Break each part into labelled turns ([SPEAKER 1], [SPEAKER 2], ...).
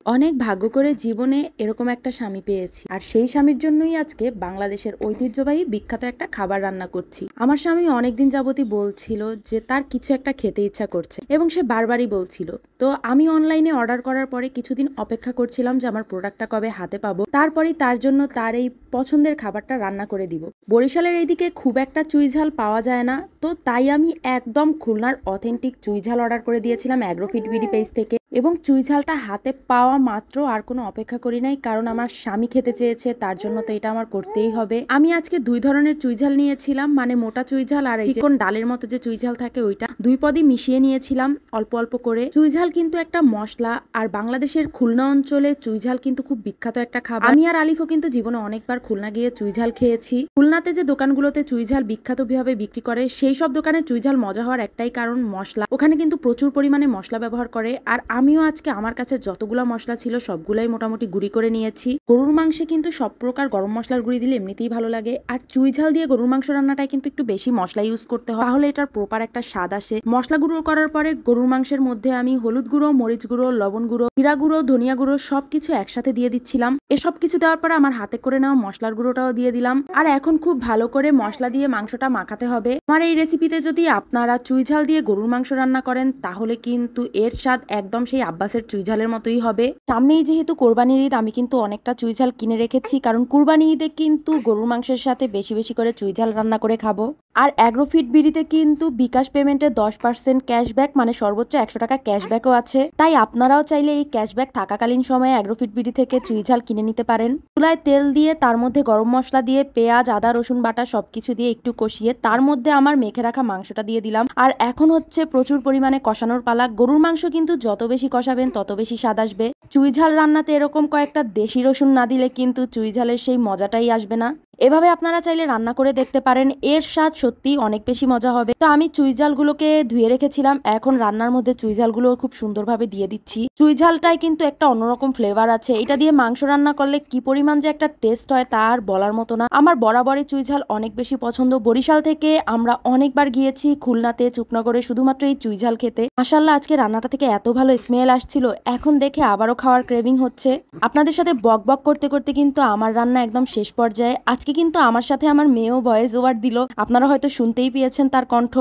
[SPEAKER 1] অনেক ভাগ্য করে জীবনে এরকম একটা স্বামী পেয়েছি, আর সেই স্বামীর জন্যই আজকে বাংলাদেশের ঐতিহ্যবাহী বিখ্যাত একটা খাবার রান্না করছি। আমার স্বামী অনেকদিন যাবতই বলছিল যে তার কিছু একটা খেতে ইচ্ছা করছে, এবং সে বারবারই বলছিল। তো আমি অনলাইনে অর্ডার করার পরে কিছুদিন অপেক্ষা করছিলাম যে আমার প্রোডাক্টটা কবে হাতে পাবো, তারপরেই তার জন্য তার এই পছন্দের খাবারটা রান্না করে দিব। বরিশালের এইদিকে খুব একটা চুইঝাল পাওয়া যায় না, তো তাই আমি একদম খুলনার অথেন্টিক চুইঝাল অর্ডার করে দিয়েছিলাম অ্যাগ্রোফিট বিডি পেজ থেকে। এবং চুইঝালটা হাতে পাওয়া মাত্র আর কোনো অপেক্ষা করি নাই, কারণ আমার স্বামী খেতে চেয়েছে, তার জন্য তো এটা আমার করতেই হবে। আমি আজকে দুই ধরনের চুইঝাল নিয়েছিলাম, মানে মোটা চুইঝাল আর চিকন ডালের মতো যে চুইঝাল থাকে ওইটা, দুই পদই মিশিয়ে নিয়েছিলাম অল্প অল্প করে। চুইঝাল কিন্তু একটা মশলা, আর বাংলাদেশের খুলনা অঞ্চলে চুইঝাল কিন্তু খুব বিখ্যাত একটা খাবার। আমি আর আলিফও কিন্তু জীবনে অনেকবার খুলনা গিয়ে চুইঝাল খেয়েছি। খুলনাতে যে দোকানগুলোতে চুইঝাল বিখ্যাতভাবে বিক্রি করে, সেই সব দোকানে চুইঝাল মজা হওয়ার একটাই কারণ মশলা। ওখানে কিন্তু প্রচুর পরিমাণে মশলা ব্যবহার করে, আর আমিও আজকে আমার কাছে যতগুলো মশলা ছিল সবগুলাই মোটামুটি গুঁড়ি করে নিয়েছি। গরুর মাংসে কিন্তু সব প্রকার গরম মশলার গুঁড়ি দিলে এমনিতেই ভালো লাগে, আর চুইঝাল দিয়ে গরুর মাংস রান্নাটায় কিন্তু একটু বেশি মশলা ইউজ করতে হয়, তাহলে এটার প্রপার একটা স্বাদ আসে। মশলা গুঁড়ো করার পরে গরুর মাংসের মধ্যে আমি হলুদ গুঁড়ো, মরিচ গুঁড়ো, লবণ গুঁড়ো, জিরা গুঁড়ো, ধনিয়া গুঁড়ো সবকিছু একসাথে দিয়ে দিচ্ছিলাম। এসব কিছু দেওয়ার পরে আমার হাতে করে নেওয়া মশলার গুঁড়োটাও দিয়ে দিলাম, আর এখন খুব ভালো করে মশলা দিয়ে মাংসটা মাখাতে হবে। আমার এই রেসিপিতে যদি আপনারা চুইঝাল দিয়ে গরুর মাংস রান্না করেন, তাহলে কিন্তু এর স্বাদ একদম সেই আব্বাসের চুইঝালের মতোই হবে। সামনেই যেহেতু কোরবানির ঈদ, আমি কিন্তু অনেকটা চুইঝাল কিনে রেখেছি, কারণ কোরবানি ঈদে কিন্তু গরুর মাংসের সাথে বেশি বেশি করে চুইঝাল রান্না করে খাবো। আর অ্যাগ্রোফিট বিডিতে কিন্তু বিকাশ পেমেন্টে 10% ক্যাশব্যাক, মানে সর্বোচ্চ 100 টাকা ক্যাশব্যাকও আছে। তাই আপনারাও চাইলে এই ক্যাশব্যাক থাকাকালীন সময়ে অ্যাগ্রোফিট বিডি থেকে চুইঝাল কিনে নিতে পারেন। চুলায় তেল দিয়ে তার মধ্যে গরম মশলা দিয়ে পেঁয়াজ, আদা, রসুন বাটা সবকিছু দিয়ে একটু কষিয়ে তার মধ্যে আমার মেখে রাখা মাংসটা দিয়ে দিলাম। আর এখন হচ্ছে প্রচুর পরিমাণে কষানোর পালা। গরুর মাংস কিন্তু যত বেশি কষাবেন তত বেশি স্বাদ আসবে। চুইঝাল রান্নাতে এরকম কয়েকটা দেশি রসুন না দিলে কিন্তু চুইঝালের সেই মজাটাই আসবে না। এভাবে আপনারা চাইলে রান্না করে দেখতে পারেন, এর স্বাদ সত্যি অনেক বেশি মজা হবে। তো আমি চুইঝালগুলোকে ধুয়ে রেখেছিলাম, এখন রান্নার মধ্যে চুইঝালগুলো খুব সুন্দরভাবে দিয়ে দিচ্ছি। চুইঝালটাই কিন্তু একটা অন্যরকম ফ্লেভার আছে, এটা দিয়ে মাংস রান্না করলে কি পরিমাণ যে একটা টেস্ট হয় তা আর বলার মতো না। আমার বরাবরই চুইঝাল অনেক বেশি পছন্দ। বরিশাল থেকে আমরা অনেকবার গিয়েছি খুলনাতে, চুকনগরে শুধুমাত্র এই চুইঝাল খেতে। মাশাআল্লাহ, আজকে রান্নাটা থেকে এত ভালো স্মেল আসছিল, এখন দেখে আবারও খাওয়ার ক্রেভিং হচ্ছে। আপনাদের সাথে বক বক করতে করতে কিন্তু আমার রান্না একদম শেষ পর্যায়ে। আজকে কিন্তু আমার সাথে আমার মেয়েও ভয়েস ওভার দিল, আপনারা হয়তো শুনতেই পেয়েছেন তার কণ্ঠ।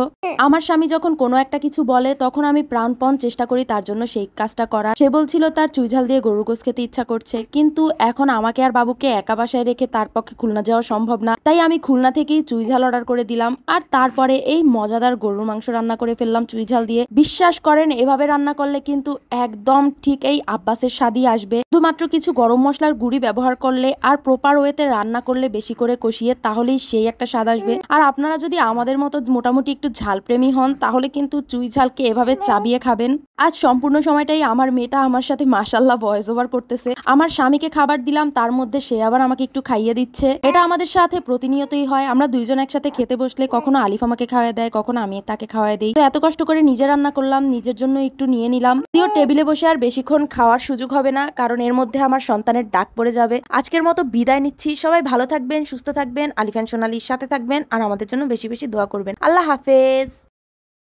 [SPEAKER 1] আমার স্বামী যখন কোনো একটা কিছু বলে, তখন আমি প্রাণপণ চেষ্টা করি তার জন্য সেই কাজটা করা। সে বলছিল তার চুইঝাল দিয়ে গরুর গোশত খেতে ইচ্ছা করছে, কিন্তু এখন আমাকে আর বাবুকে একা বাসায় রেখে তার পক্ষে খুলনা যাওয়া সম্ভব না। তাই আমি খুলনা থেকেই চুইঝাল অর্ডার করে দিলাম, আর তারপরে এই মজাদার গরুর মাংস রান্না করে ফেললাম চুইঝাল দিয়ে। বিশ্বাস করেন, এভাবে রান্না করলে কিন্তু একদম ঠিক এই আব্বাসের স্বাদই আসবে। শুধুমাত্র কিছু গরম মশলার গুঁড়ি ব্যবহার করলে আর প্রপার ওয়েতে রান্না করলে, বেশি করে কষিয়ে, তাহলেই সেই একটা স্বাদ আসবে। আর আপনারা যদি আমাদের মতো মোটামুটি একটু ঝাল প্রেমী হন, তাহলে কিন্তু চুইঝালকে এভাবে চাবিয়ে খাবেন। আজ সম্পূর্ণ সময়টাই আমার মেয়েটা আমার সাথে মাশাআল্লাহ ভয়েস ওভার করতেছে। আমার স্বামীকে খাবার দিলাম, তার মধ্যে সে আবার আমাকে একটু খাইয়ে দিচ্ছে। এটা আমাদের সাথে প্রতিনিয়তই হয়, আমরা দুইজন একসাথে খেতে বসলে কখনো আলিফ আমাকে খাওয়াই দেয়, কখনো আমি তাকে খাওয়াই দিই। তো এত কষ্ট করে নিজে রান্না করলাম, নিজের জন্য একটু নিয়ে নিলাম। যদিও টেবিলে বসে আর বেশিক্ষণ খাওয়ার সুযোগ হবে না, কারণ এর মধ্যে আমার সন্তানের ডাক পড়ে যাবে। আজকের মতো বিদায় নিচ্ছি। সবাই ভালো থাকবেন, সুস্থ থাকবেন, আলিফ এন্ড সোনালীর সাথে থাকবেন, আর আমাদের জন্য বেশি বেশি দোয়া করবেন। আল্লাহ হাফেজ।